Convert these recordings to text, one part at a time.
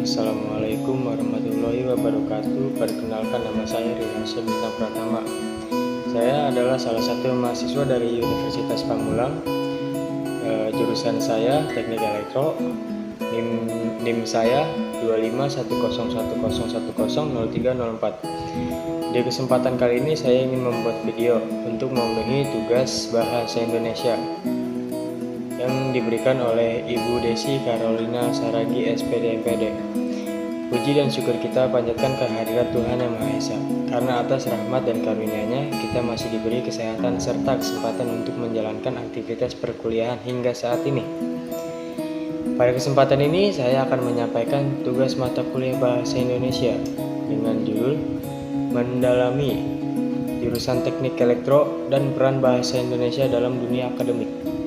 Assalamualaikum warahmatullahi wabarakatuh. Perkenalkan, nama saya Riansyah Bintang Pratama. Saya adalah salah satu mahasiswa dari Universitas Pamulang. Jurusan saya Teknik Elektro. NIM saya 2510101100304. Di kesempatan kali ini saya ingin membuat video untuk memenuhi tugas bahasa Indonesia yang diberikan oleh Ibu Desi Carolina Saragi SPD MPD. Puji dan syukur kita panjatkan kehadirat Tuhan Yang Maha Esa, karena atas rahmat dan karunia-Nya kita masih diberi kesehatan serta kesempatan untuk menjalankan aktivitas perkuliahan hingga saat ini. Pada kesempatan ini saya akan menyampaikan tugas mata kuliah bahasa Indonesia dengan judul Mendalami Jurusan Teknik Elektro dan Peran Bahasa Indonesia dalam Dunia Akademik.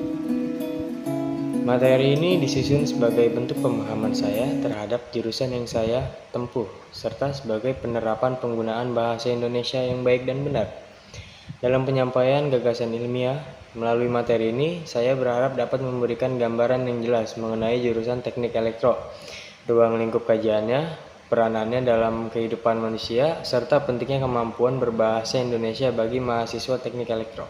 Materi ini disusun sebagai bentuk pemahaman saya terhadap jurusan yang saya tempuh, serta sebagai penerapan penggunaan bahasa Indonesia yang baik dan benar. Dalam penyampaian gagasan ilmiah, melalui materi ini, saya berharap dapat memberikan gambaran yang jelas mengenai jurusan Teknik Elektro, ruang lingkup kajiannya, peranannya dalam kehidupan manusia, serta pentingnya kemampuan berbahasa Indonesia bagi mahasiswa Teknik Elektro.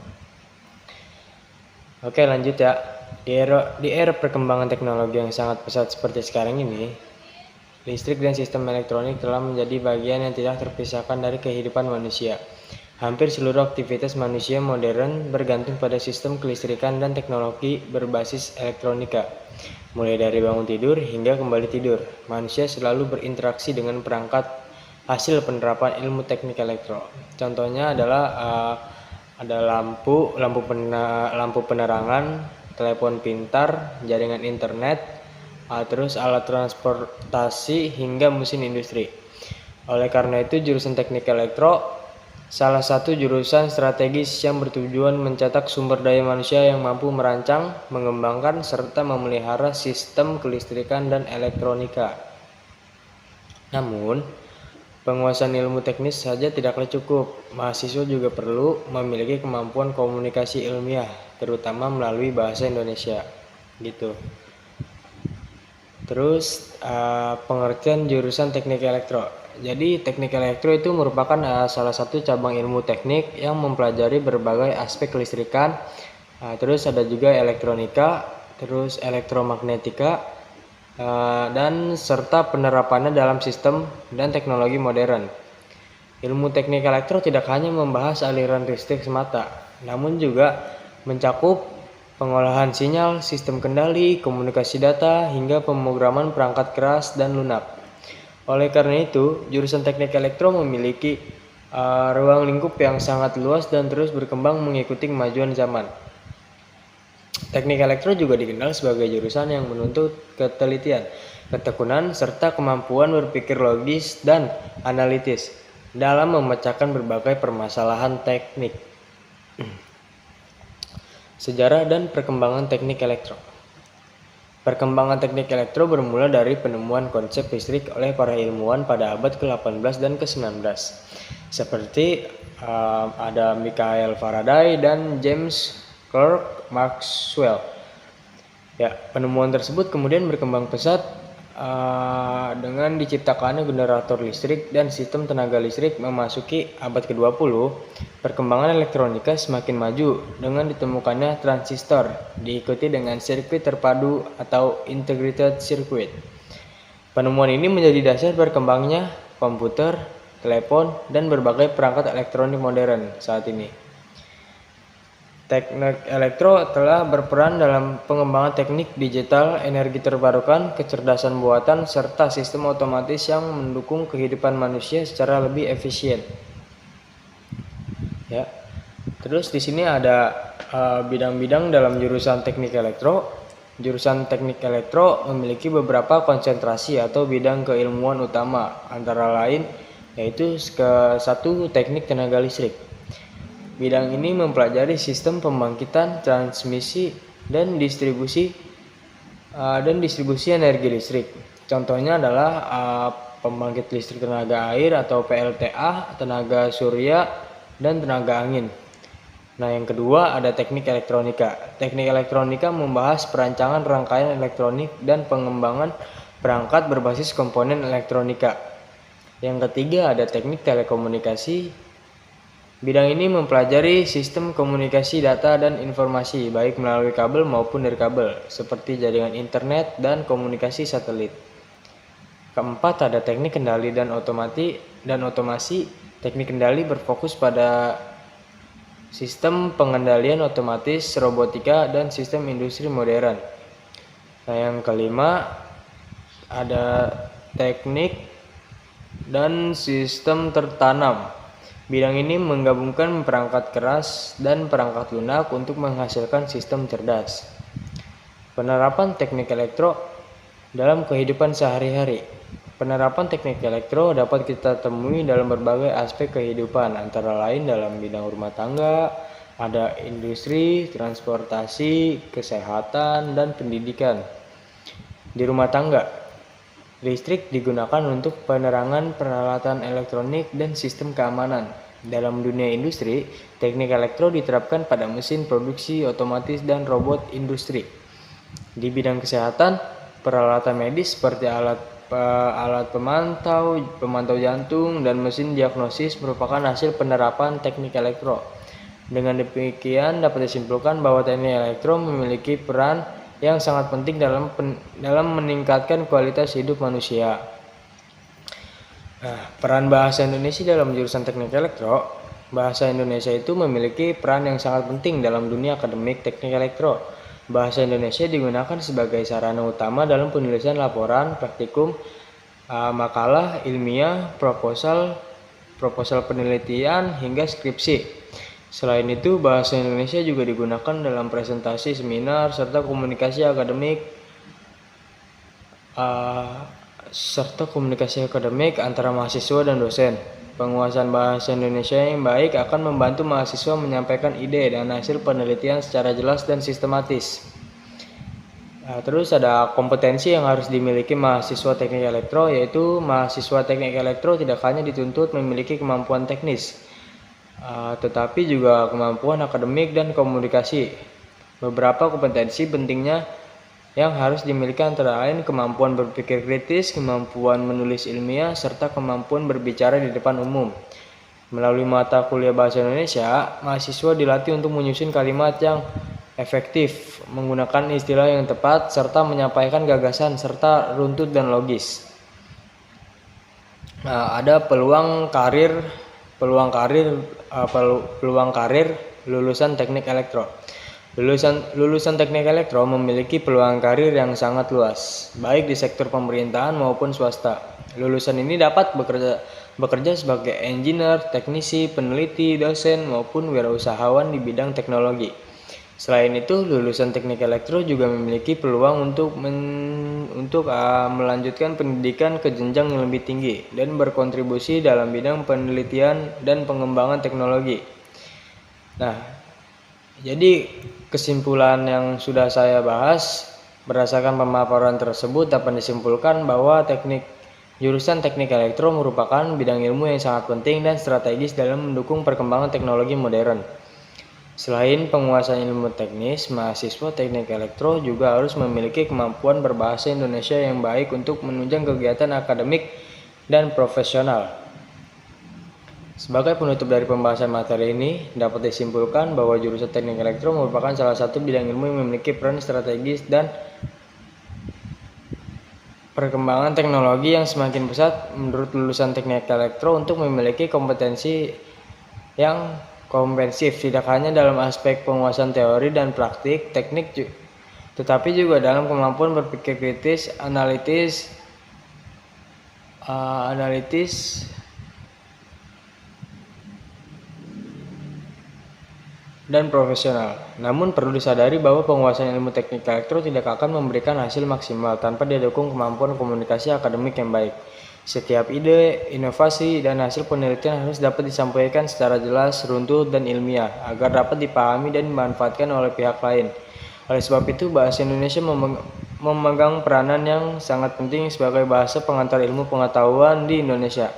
Oke, lanjut ya. Di era perkembangan teknologi yang sangat pesat seperti sekarang ini, listrik dan sistem elektronik telah menjadi bagian yang tidak terpisahkan dari kehidupan manusia. Hampir seluruh aktivitas manusia modern bergantung pada sistem kelistrikan dan teknologi berbasis elektronika. Mulai dari bangun tidur hingga kembali tidur, manusia selalu berinteraksi dengan perangkat hasil penerapan ilmu teknik elektro. Contohnya adalah ada lampu penerangan, telepon pintar, jaringan internet, terus alat transportasi hingga mesin industri. Oleh karena itu, jurusan Teknik Elektro salah satu jurusan strategis yang bertujuan mencetak sumber daya manusia yang mampu merancang, mengembangkan, serta memelihara sistem kelistrikan dan elektronika. Namun, penguasaan ilmu teknis saja tidaklah cukup. Mahasiswa juga perlu memiliki kemampuan komunikasi ilmiah, terutama melalui bahasa Indonesia, gitu. Terus pengertian jurusan Teknik Elektro. Jadi Teknik Elektro itu merupakan salah satu cabang ilmu teknik yang mempelajari berbagai aspek kelistrikan. Terus ada juga elektronika, terus elektromagnetika, dan serta penerapannya dalam sistem dan teknologi modern. Ilmu Teknik Elektro tidak hanya membahas aliran listrik semata, namun juga mencakup pengolahan sinyal, sistem kendali, komunikasi data, hingga pemrograman perangkat keras dan lunak. Oleh karena itu, jurusan Teknik Elektro memiliki ruang lingkup yang sangat luas dan terus berkembang mengikuti kemajuan zaman. Teknik Elektro juga dikenal sebagai jurusan yang menuntut ketelitian, ketekunan, serta kemampuan berpikir logis dan analitis dalam memecahkan berbagai permasalahan teknik. Sejarah dan perkembangan teknik elektro. Perkembangan teknik elektro bermula dari penemuan konsep listrik oleh para ilmuwan pada abad ke-18 dan ke-19. Seperti ada Michael Faraday dan James Clerk Maxwell. Ya, penemuan tersebut kemudian berkembang pesat dengan diciptakannya generator listrik dan sistem tenaga listrik. Memasuki abad ke-20, perkembangan elektronika semakin maju dengan ditemukannya transistor, diikuti dengan sirkuit terpadu atau integrated circuit. Penemuan ini menjadi dasar berkembangnya komputer, telepon, dan berbagai perangkat elektronik modern saat ini. Teknik elektro telah berperan dalam pengembangan teknik digital, energi terbarukan, kecerdasan buatan, serta sistem otomatis yang mendukung kehidupan manusia secara lebih efisien. Ya. Terus di sini ada bidang-bidang dalam jurusan Teknik Elektro. Jurusan Teknik Elektro memiliki beberapa konsentrasi atau bidang keilmuan utama, antara lain yaitu ke-1 teknik tenaga listrik. Bidang ini mempelajari sistem pembangkitan, transmisi, dan distribusi energi listrik. Contohnya adalah pembangkit listrik tenaga air atau PLTA, tenaga surya, dan tenaga angin. Nah, yang kedua ada teknik elektronika. Teknik elektronika membahas perancangan rangkaian elektronik dan pengembangan perangkat berbasis komponen elektronika. Yang ketiga ada teknik telekomunikasi. Bidang ini mempelajari sistem komunikasi data dan informasi baik melalui kabel maupun dari kabel, seperti jaringan internet dan komunikasi satelit. Keempat ada teknik kendali dan otomasi. Teknik kendali berfokus pada sistem pengendalian otomatis, robotika, dan sistem industri modern. Nah, yang kelima ada teknik dan sistem tertanam. Bidang ini menggabungkan perangkat keras dan perangkat lunak untuk menghasilkan sistem cerdas. Penerapan teknik elektro dalam kehidupan sehari-hari. Penerapan teknik elektro dapat kita temui dalam berbagai aspek kehidupan, antara lain dalam bidang rumah tangga, ada industri, transportasi, kesehatan, dan pendidikan. Di rumah tangga, listrik digunakan untuk penerangan peralatan elektronik dan sistem keamanan. Dalam dunia industri, teknik elektro diterapkan pada mesin produksi otomatis dan robot industri. Di bidang kesehatan, peralatan medis seperti alat pemantau jantung, dan mesin diagnosis merupakan hasil penerapan teknik elektro. Dengan demikian, dapat disimpulkan bahwa teknik elektro memiliki peran yang sangat penting dalam meningkatkan kualitas hidup manusia. Nah, peran bahasa Indonesia dalam jurusan teknik elektro. Bahasa Indonesia itu memiliki peran yang sangat penting dalam dunia akademik teknik elektro. Bahasa Indonesia digunakan sebagai sarana utama dalam penulisan laporan, praktikum, makalah ilmiah, proposal penelitian, hingga skripsi. Selain itu, bahasa Indonesia juga digunakan dalam presentasi, seminar, serta komunikasi akademik antara mahasiswa dan dosen. Penguasaan bahasa Indonesia yang baik akan membantu mahasiswa menyampaikan ide dan hasil penelitian secara jelas dan sistematis. Terus ada kompetensi yang harus dimiliki mahasiswa teknik elektro, yaitu mahasiswa teknik elektro tidak hanya dituntut memiliki kemampuan teknis, tetapi juga kemampuan akademik dan komunikasi. Beberapa kompetensi pentingnya yang harus dimiliki antara lain kemampuan berpikir kritis, kemampuan menulis ilmiah, serta kemampuan berbicara di depan umum. Melalui mata kuliah bahasa Indonesia, mahasiswa dilatih untuk menyusun kalimat yang efektif, menggunakan istilah yang tepat, serta menyampaikan gagasan serta runtut dan logis. Ada peluang karir lulusan teknik elektro. Lulusan teknik elektro memiliki peluang karir yang sangat luas, baik di sektor pemerintahan maupun swasta. Lulusan ini dapat bekerja sebagai engineer, teknisi, peneliti, dosen, maupun wirausahawan di bidang teknologi. Selain itu, lulusan teknik elektro juga memiliki peluang untuk melanjutkan pendidikan ke jenjang yang lebih tinggi dan berkontribusi dalam bidang penelitian dan pengembangan teknologi. Nah, jadi kesimpulan yang sudah saya bahas berdasarkan pemaparan tersebut dapat disimpulkan bahwa jurusan teknik elektro merupakan bidang ilmu yang sangat penting dan strategis dalam mendukung perkembangan teknologi modern. Selain penguasaan ilmu teknis, mahasiswa teknik elektro juga harus memiliki kemampuan berbahasa Indonesia yang baik untuk menunjang kegiatan akademik dan profesional. Sebagai penutup dari pembahasan materi ini, dapat disimpulkan bahwa jurusan teknik elektro merupakan salah satu bidang ilmu yang memiliki peran strategis dan perkembangan teknologi yang semakin pesat. Menurut lulusan teknik elektro untuk memiliki kompetensi yang komprehensif, tidak hanya dalam aspek penguasaan teori dan praktik teknik, tetapi juga dalam kemampuan berpikir kritis, analitis dan profesional. Namun perlu disadari bahwa penguasaan ilmu teknik elektro tidak akan memberikan hasil maksimal tanpa didukung kemampuan komunikasi akademik yang baik. Setiap ide, inovasi, dan hasil penelitian harus dapat disampaikan secara jelas, runtut, dan ilmiah agar dapat dipahami dan dimanfaatkan oleh pihak lain. Oleh sebab itu, bahasa Indonesia memegang peranan yang sangat penting sebagai bahasa pengantar ilmu pengetahuan di Indonesia.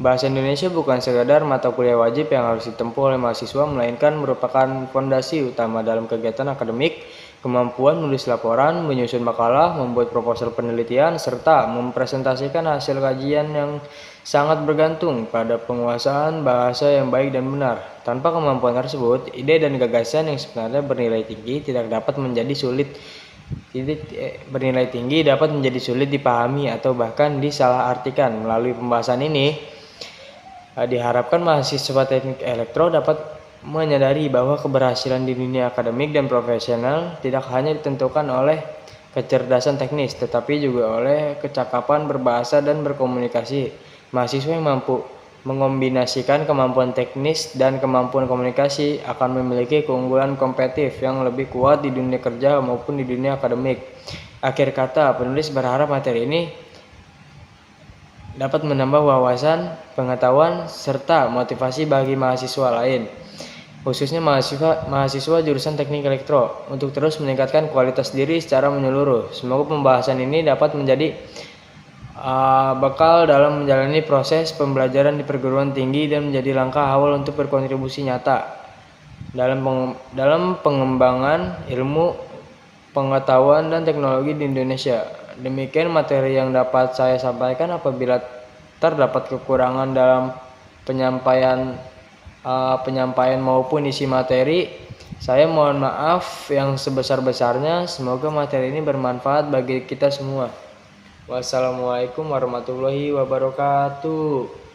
Bahasa Indonesia bukan sekadar mata kuliah wajib yang harus ditempuh oleh mahasiswa, melainkan merupakan fondasi utama dalam kegiatan akademik, kemampuan menulis laporan, menyusun makalah, membuat proposal penelitian, serta mempresentasikan hasil kajian yang sangat bergantung pada penguasaan bahasa yang baik dan benar. Tanpa kemampuan tersebut, ide dan gagasan yang sebenarnya bernilai tinggi dapat menjadi sulit dipahami atau bahkan disalahartikan. Melalui pembahasan ini, diharapkan mahasiswa teknik elektro dapat menyadari bahwa keberhasilan di dunia akademik dan profesional tidak hanya ditentukan oleh kecerdasan teknis, tetapi juga oleh kecakapan berbahasa dan berkomunikasi. Mahasiswa yang mampu mengombinasikan kemampuan teknis dan kemampuan komunikasi akan memiliki keunggulan kompetitif yang lebih kuat di dunia kerja maupun di dunia akademik. Akhir kata, penulis berharap materi ini dapat menambah wawasan, pengetahuan, serta motivasi bagi mahasiswa lain, khususnya mahasiswa jurusan teknik elektro, untuk terus meningkatkan kualitas diri secara menyeluruh. Semoga pembahasan ini dapat menjadi bekal dalam menjalani proses pembelajaran di perguruan tinggi dan menjadi langkah awal untuk berkontribusi nyata dalam pengembangan ilmu, pengetahuan, dan teknologi di Indonesia. Demikian materi yang dapat saya sampaikan. Apabila terdapat kekurangan dalam penyampaian maupun isi materi, saya mohon maaf yang sebesar-besarnya. Semoga materi ini bermanfaat bagi kita semua. Wassalamualaikum warahmatullahi wabarakatuh.